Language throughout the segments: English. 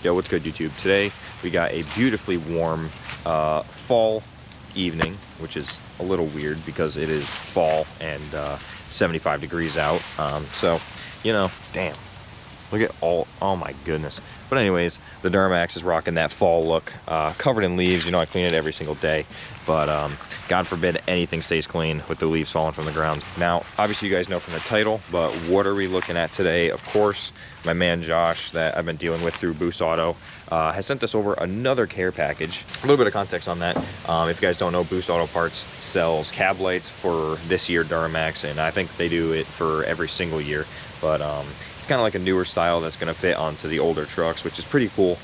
Yo, what's good, YouTube? Today we got a beautifully warm fall evening, which is a little weird because it is fall and 75 degrees out. So, you know, damn, look at all, oh my goodness. But anyways, the Duramax is rocking that fall look, covered in leaves. You know, I clean it every single day, but God forbid anything stays clean with the leaves falling from the ground. Now, obviously you guys know from the title, but what are we looking at today? Of course, my man Josh, that I've been dealing with through Boost Auto, has sent us over another care package. A little bit of context on that. If you guys don't know, Boost Auto Parts sells cab lights for this year Duramax, and I think they do it for every single year. But it's kind of like a newer style that's going to fit onto the older trucks, which is pretty cool.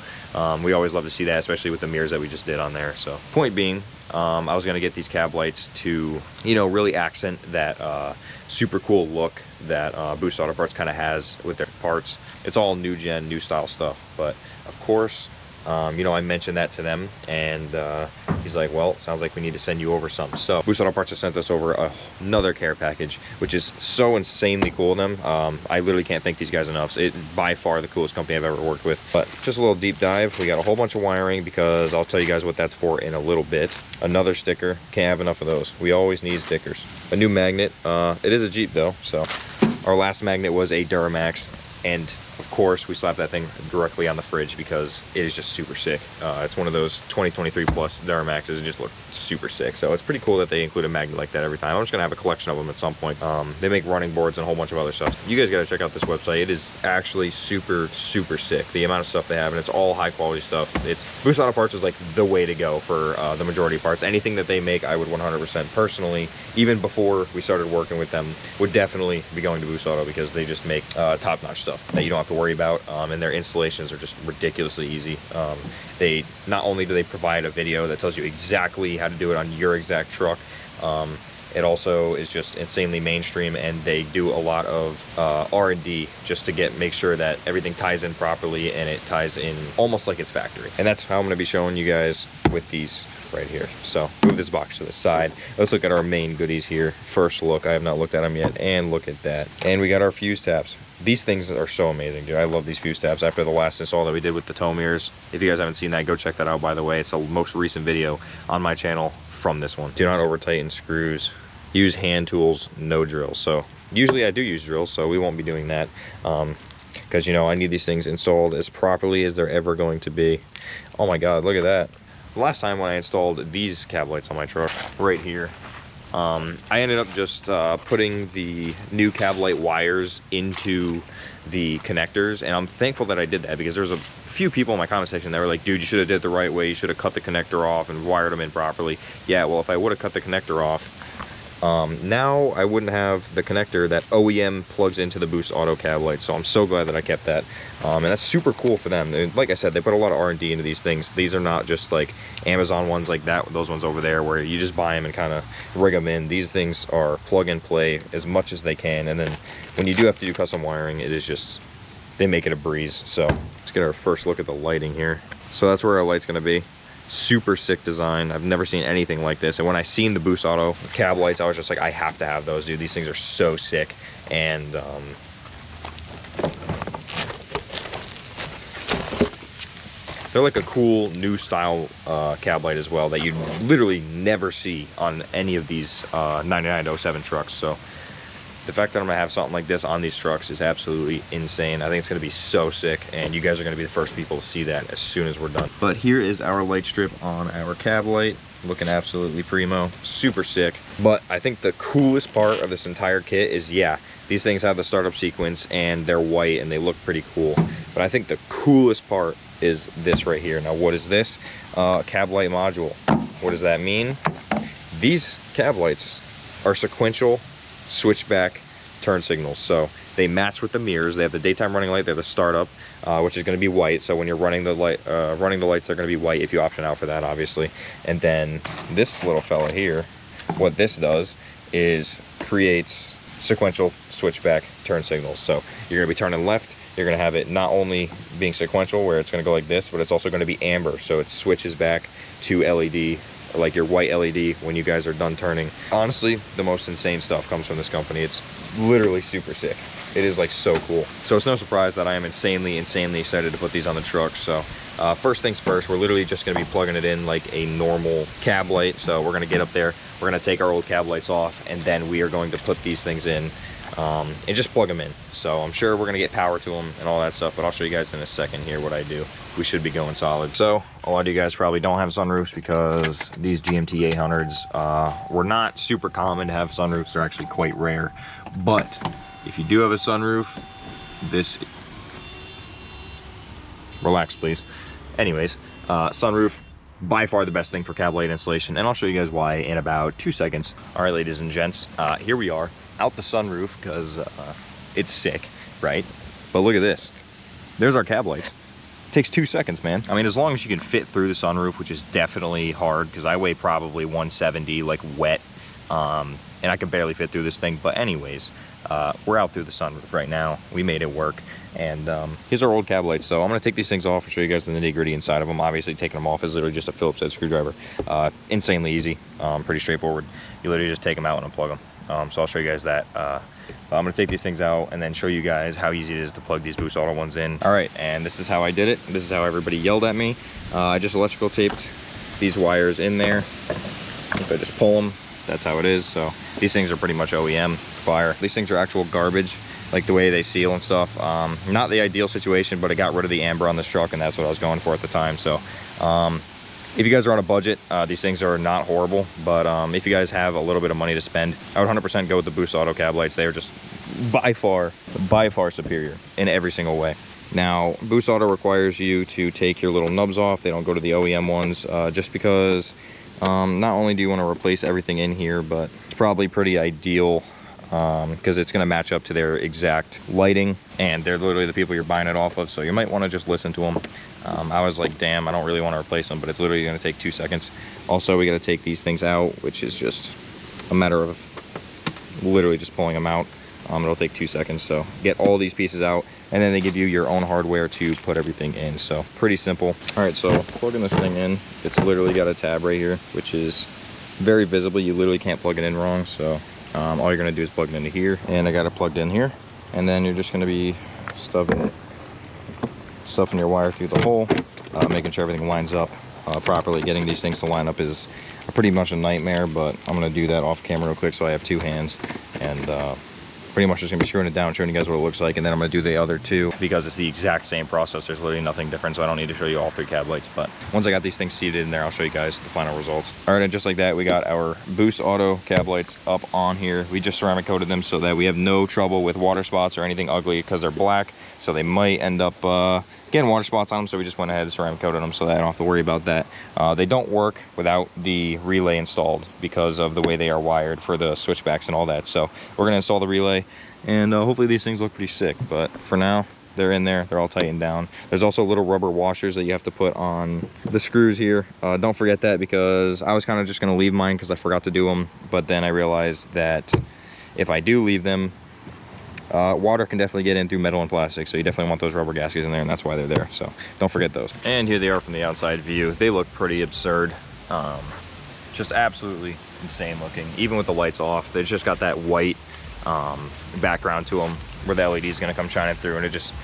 We always love to see that, especially with the mirrors that we just did on there. So point being, I was going to get these cab lights to, you know, really accent that super cool look that Boost Auto Parts kind of has with their parts. It's all new gen, new style stuff, but of course, you know, I mentioned that to them, and he's like, well, sounds like we need to send you over something. So Boost Auto Parts has sent us over another care package, which is so insanely cool of them. I literally can't thank these guys enough. It's by far the coolest company I've ever worked with. But just a little deep dive. We got a whole bunch of wiring, because I'll tell you guys what that's for in a little bit. Another sticker, can't have enough of those. We always need stickers. A new magnet. It is a Jeep though, so our last magnet was a Duramax, and of course, we slapped that thing directly on the fridge because it is just super sick. It's one of those 2023 plus Duramaxes and just look super sick. So it's pretty cool that they include a magnet like that every time. I'm just gonna have a collection of them at some point. They make running boards and a whole bunch of other stuff. You guys gotta check out this website. It is actually super, super sick. The amount of stuff they have, and it's all high quality stuff. It's Boost Auto Parts is like the way to go for the majority of parts. Anything that they make, I would 100% personally, even before we started working with them, would definitely be going to Boost Auto, because they just make top-notch stuff that you don't have to worry about, and their installations are just ridiculously easy. They not only do they provide a video that tells you exactly how to do it on your exact truck, it also is just insanely mainstream, and they do a lot of R&D just to make sure that everything ties in properly, and it ties in almost like it's factory. And that's how I'm going to be showing you guys with these right here. So move this box to the side. Let's look at our main goodies here. First look, I have not looked at them yet, and look at that. And we got our fuse taps. These things are so amazing, dude. I love these fuse taps. After the last install that we did with the tow mirrors, if you guys haven't seen that, go check that out, by the way. It's the most recent video on my channel from this one. Do not over tighten screws. Use hand tools, no drills. So usually I do use drills, so we won't be doing that, because, you know, I need these things installed as properly as they're ever going to be. Oh my God, look at that. The last time when I installed these cab lights on my truck right here, I ended up just putting the new cab light wires into the connectors, and I'm thankful that I did that, because there's a few people in my comment section that were like, dude, you should have did it the right way. You should have cut the connector off and wired them in properly. Yeah, well, if I would have cut the connector off, now I wouldn't have the connector that OEM plugs into the Boost Auto cab light. So I'm so glad that I kept that, and that's super cool for them. And like I said, they put a lot of R&D into these things. These are not just like Amazon ones like that, those ones over there where you just buy them and kind of rig them in. These things are plug and play as much as they can, and then when you do have to do custom wiring, it is just, they make it a breeze. So let's get our first look at the lighting here. So that's where our light's going to be. Super sick design. I've never seen anything like this, and when I seen the Boost Auto cab lights, I was just like, I have to have those, dude. These things are so sick. And they're like a cool new style cab light as well that you literally never see on any of these 9907 trucks. So the fact that I'm gonna have something like this on these trucks is absolutely insane. I think it's gonna be so sick, and you guys are gonna be the first people to see that as soon as we're done. But here is our light strip on our cab light, looking absolutely primo, super sick. But I think the coolest part of this entire kit is, yeah, these things have the startup sequence and they're white and they look pretty cool. But I think the coolest part is this right here. Now, what is this? Cab light module. What does that mean? These cab lights are sequential switchback turn signals, so they match with the mirrors. They have the daytime running light, they have the startup, which is going to be white. So when you're running the lights, they're going to be white if you option out for that, obviously. And then this little fella here, what this does is creates sequential switchback turn signals. So you're going to be turning left, you're going to have it not only being sequential where it's going to go like this, but it's also going to be amber, so it switches back to LED, like your white LED when you guys are done turning. Honestly, the most insane stuff comes from this company. It's literally super sick. It is like so cool. So it's no surprise that I am insanely excited to put these on the truck. So first things first, we're literally just gonna be plugging it in like a normal cab light. So we're gonna get up there, we're gonna take our old cab lights off, and then we are going to put these things in and just plug them in. So I'm sure we're gonna get power to them and all that stuff, but I'll show you guys in a second here what I do. We should be going solid. So a lot of you guys probably don't have sunroofs because these GMT 800s were not super common to have sunroofs. They're actually quite rare. But if you do have a sunroof, this, relax please. Anyways, sunroof, by far the best thing for cab light installation, and I'll show you guys why in about 2 seconds. All right, ladies and gents, here we are out the sunroof because it's sick, right? But look at this. There's our cab lights. Takes 2 seconds, man. I mean, as long as you can fit through the sunroof, which is definitely hard because I weigh probably 170, like wet, and I can barely fit through this thing. But anyways, we're out through the sunroof right now. We made it work. And here's our old cab lights. So I'm gonna take these things off and show you guys the nitty gritty inside of them. Obviously taking them off is literally just a Phillips head screwdriver. Insanely easy, pretty straightforward. You literally just take them out and unplug them. So I'll show you guys that. I'm gonna take these things out and then show you guys how easy it is to plug these Boost Auto ones in. All right, and this is how I did it. This is how everybody yelled at me. I just electrical taped these wires in there. If I just pull them, that's how it is. So these things are pretty much OEM fire. These things are actual garbage, like the way they seal and stuff. Not the ideal situation, but I got rid of the amber on this truck and that's what I was going for at the time. So if you guys are on a budget, these things are not horrible, but if you guys have a little bit of money to spend, I would 100% go with the Boost Auto cab lights. They are just by far superior in every single way. Now, Boost Auto requires you to take your little nubs off. They don't go to the OEM ones, just because not only do you want to replace everything in here, but it's probably pretty ideal because it's going to match up to their exact lighting, and they're literally the people you're buying it off of, so you might want to just listen to them. I was like, damn, I don't really want to replace them, but it's literally going to take 2 seconds. Also, we got to take these things out, which is just a matter of literally just pulling them out. It'll take 2 seconds. So get all these pieces out, and then they give you your own hardware to put everything in. So pretty simple. All right, so plugging this thing in, it's literally got a tab right here, which is very visible. You literally can't plug it in wrong. So all you're going to do is plug it into here, and I got it plugged in here, and then you're just going to be stuffing your wire through the hole, making sure everything lines up properly. Getting these things to line up is pretty much a nightmare, but I'm going to do that off camera real quick so I have 2 hands, and pretty much just going to be screwing it down, showing you guys what it looks like, and then I'm going to do the other 2 because it's the exact same process. There's literally nothing different, so I don't need to show you all 3 cab lights. But once I got these things seated in there, I'll show you guys the final results. All right, and just like that, we got our Boost Auto cab lights up on here. We just ceramic coated them so that we have no trouble with water spots or anything ugly, because they're black, so they might end up getting water spots on them. So we just went ahead and ceramic coated them so that I don't have to worry about that. They don't work without the relay installed because of the way they are wired for the switchbacks and all that. So we're going to install the relay, and hopefully these things look pretty sick. But for now, they're in there, they're all tightened down. There's also little rubber washers that you have to put on the screws here. Don't forget that, because I was kind of just going to leave mine because I forgot to do them, but then I realized that if I do leave them, water can definitely get in through metal and plastic, so you definitely want those rubber gaskets in there, and that's why they're there. So don't forget those. And here they are from the outside view. They look pretty absurd, just absolutely insane looking, even with the lights off. They've just got that white background to them where the LED is going to come shining through, and it just,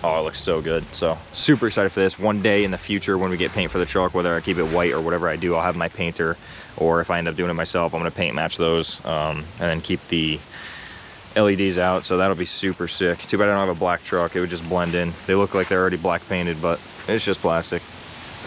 oh, it looks so good. So super excited for this. One day in the future when we get paint for the truck, whether I keep it white or whatever I do, I'll have my painter, or if I end up doing it myself, I'm going to paint match those, and then keep the LEDs out. So that'll be super sick. Too bad I don't have a black truck. It would just blend in. They look like they're already black painted, but it's just plastic.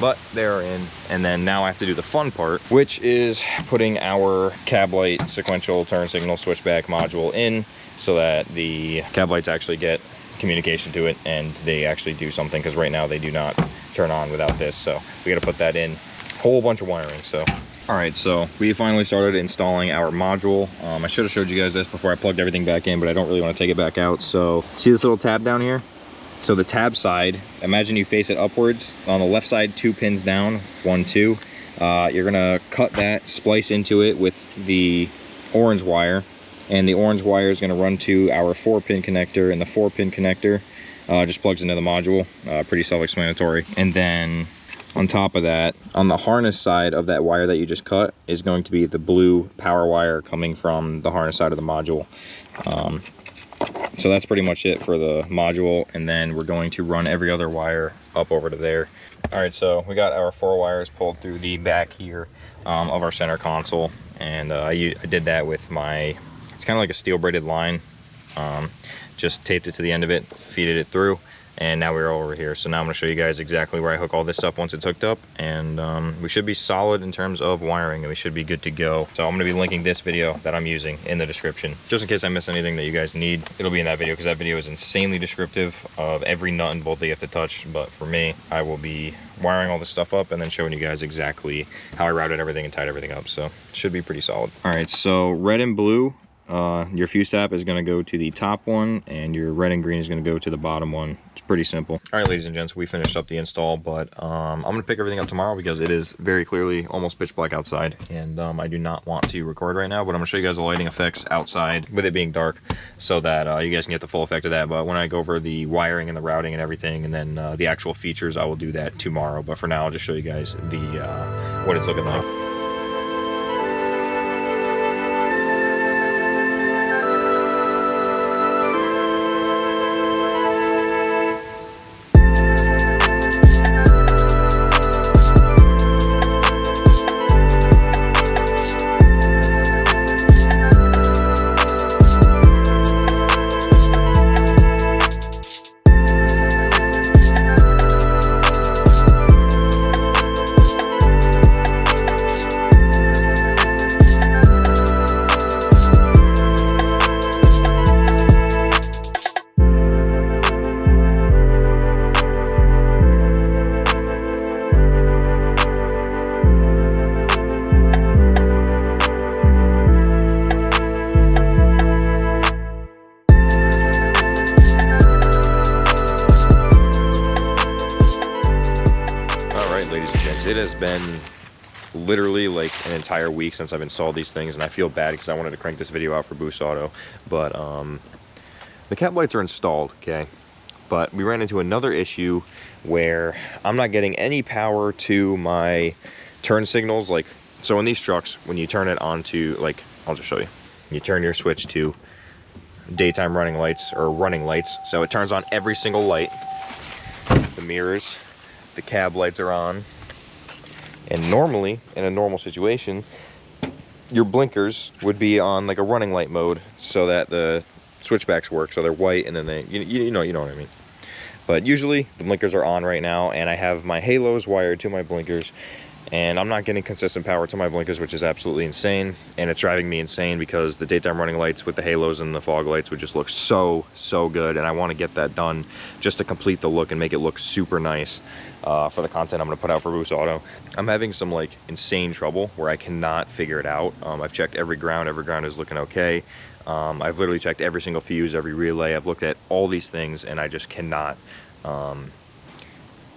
But they're in. And then now I have to do the fun part, which is putting our cab light sequential turn signal switchback module in, so that the cab lights actually get communication to it and they actually do something, because right now they do not turn on without this. So we got to put that in. Whole bunch of wiring. So all right, so we finally started installing our module. I should have showed you guys this before I plugged everything back in, but I don't really want to take it back out. So see this little tab down here? So the tab side, imagine you face it upwards. On the left side, 2 pins down, 1, 2. You're gonna cut that, splice into it with the orange wire, and the orange wire is gonna run to our 4-pin connector, and the 4-pin connector just plugs into the module. Pretty self-explanatory. And then on top of that, on the harness side of that wire that you just cut is going to be the blue power wire coming from the harness side of the module. So that's pretty much it for the module, and then we're going to run every other wire up over to there. All right, so we got our 4 wires pulled through the back here of our center console, and I did that with my, it's kind of like a steel braided line. Just taped it to the end of it, feeded it through, and now we're over here. So now I'm going to show you guys exactly where I hook all this stuff once it's hooked up, and we should be solid in terms of wiring, and we should be good to go. So I'm going to be linking this video that I'm using in the description, just in case I miss anything that you guys need. It'll be in that video, because that video is insanely descriptive of every nut and bolt that you have to touch. But for me, I will be wiring all this stuff up and then showing you guys exactly how I routed everything and tied everything up. So it should be pretty solid. All right, so red and blue, your fuse tap is going to go to the top one, and your red and green is going to go to the bottom one. It's pretty simple. All right, ladies and gents, we finished up the install, but I'm going to pick everything up tomorrow because it is very clearly almost pitch black outside, and I do not want to record right now, but I'm going to show you guys the lighting effects outside with it being dark, so that you guys can get the full effect of that. But when I go over the wiring and the routing and everything, and then the actual features, I will do that tomorrow. But for now, I'll just show you guys the what it's looking like. It has been literally like an entire week since I've installed these things, and I feel bad because I wanted to crank this video out for Boost Auto, but the cab lights are installed, okay? But we ran into another issue where I'm not getting any power to my turn signals. Like, so in these trucks, when you turn it on to, like, I'll just show you. You turn your switch to daytime running lights, or running lights, so it turns on every single light. The mirrors, the cab lights are on. And normally, in a normal situation, your blinkers would be on like a running light mode so that the switchbacks work, so they're white, and then they, you know what I mean. But usually the blinkers are on right now, and I have my halos wired to my blinkers, and I'm not getting consistent power to my blinkers, which is absolutely insane. And it's driving me insane because the daytime running lights with the halos and the fog lights would just look so good, and I want to get that done just to complete the look and make it look super nice for the content I'm going to put out for Boost Auto. I'm having some like insane trouble where I cannot figure it out. I've checked every ground is looking okay. I've literally checked every single fuse, every relay. I've looked at all these things, and I just cannot,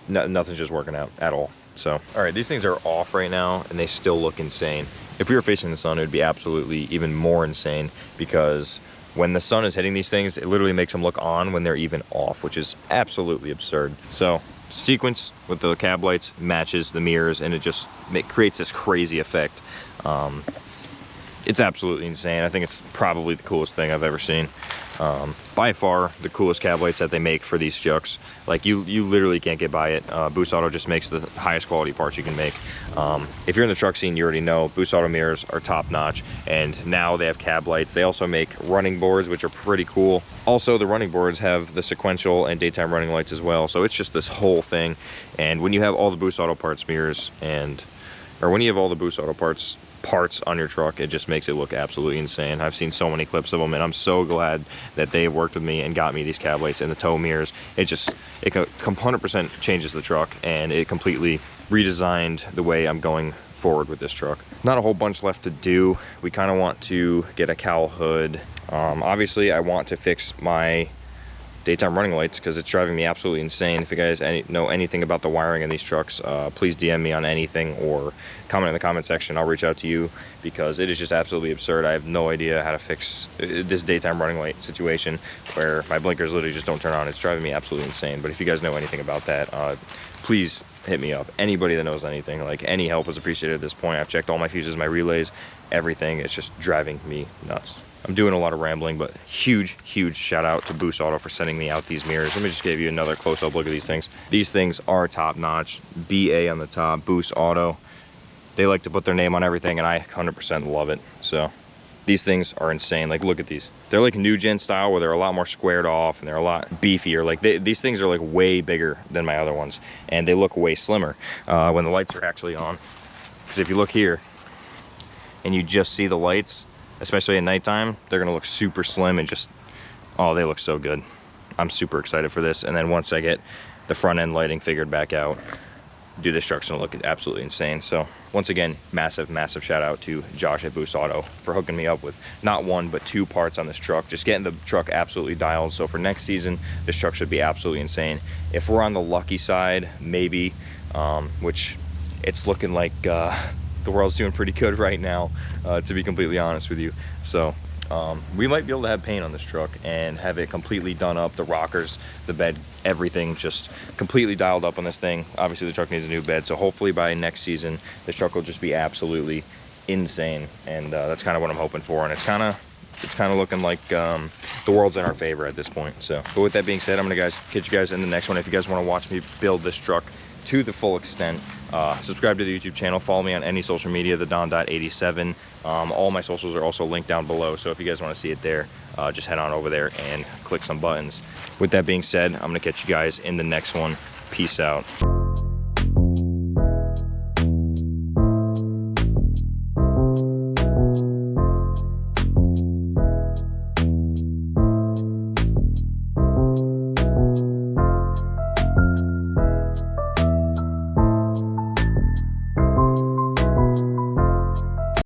nothing's just working out at all. So, all right, these things are off right now, and they still look insane. If we were facing the sun, it would be absolutely even more insane, because when the sun is hitting these things, it literally makes them look on when they're even off, which is absolutely absurd. So, sequence with the cab lights matches the mirrors, and it just creates this crazy effect. It's absolutely insane. I think it's probably the coolest thing I've ever seen. By far the coolest cab lights that they make for these trucks. Like, you literally can't get by it. Boost Auto just makes the highest quality parts you can make. If you're in the truck scene, you already know Boost Auto mirrors are top notch, and now they have cab lights. They also make running boards, which are pretty cool. Also, the running boards have the sequential and daytime running lights as well. So it's just this whole thing. And when you have all the Boost Auto parts mirrors, or when you have all the Boost Auto parts on your truck, it just makes it look absolutely insane. I've seen so many clips of them, and I'm so glad that they worked with me and got me these cab lights and the tow mirrors. It 100% changes the truck, and it completely redesigned the way I'm going forward with this truck. Not a whole bunch left to do. We kind of want to get a cowl hood. Obviously I want to fix my daytime running lights because it's driving me absolutely insane. If you guys know anything about the wiring in these trucks, please DM me on anything or comment in the comment section. I'll reach out to you because it is just absolutely absurd. I have no idea how to fix this daytime running light situation where my blinkers literally just don't turn on. It's driving me absolutely insane. But if you guys know anything about that, please hit me up. Anybody that knows anything, like any help is appreciated at this point. I've checked all my fuses, my relays, everything. It's just driving me nuts. I'm doing a lot of rambling, but huge shout out to Boost Auto for sending me out these mirrors. Let me just give you another close-up look at these things. These things are top-notch. BA on the top, Boost Auto. They like to put their name on everything, and I 100% love it. So these things are insane. Like, look at these. They're like new gen style, where they're a lot more squared off and they're a lot beefier. Like these things are like way bigger than my other ones, and they look way slimmer when the lights are actually on. Because if you look here and you just see the lights, especially at nighttime, they're gonna look super slim and just, oh, they look so good. I'm super excited for this. And then once I get the front end lighting figured back out, dude, this truck's gonna look absolutely insane. So once again, massive shout out to Josh at Boost Auto for hooking me up with not one but 2 parts on this truck, just getting the truck absolutely dialed. So for next season, this truck should be absolutely insane. If we're on the lucky side, maybe, which it's looking like the world's doing pretty good right now, to be completely honest with you. So we might be able to have paint on this truck and have it completely done up, the rockers, the bed, everything just completely dialed up on this thing. Obviously the truck needs a new bed, so hopefully by next season this truck will just be absolutely insane, and that's kind of what I'm hoping for. And it's kind of looking like the world's in our favor at this point. So, but with that being said, I'm gonna catch you guys in the next one. If you guys want to watch me build this truck to the full extent, subscribe to the YouTube channel, follow me on any social media, the Don.87. All my socials are also linked down below, so if you guys want to see it there, just head on over there and click some buttons. With that being said, I'm gonna catch you guys in the next one. Peace out.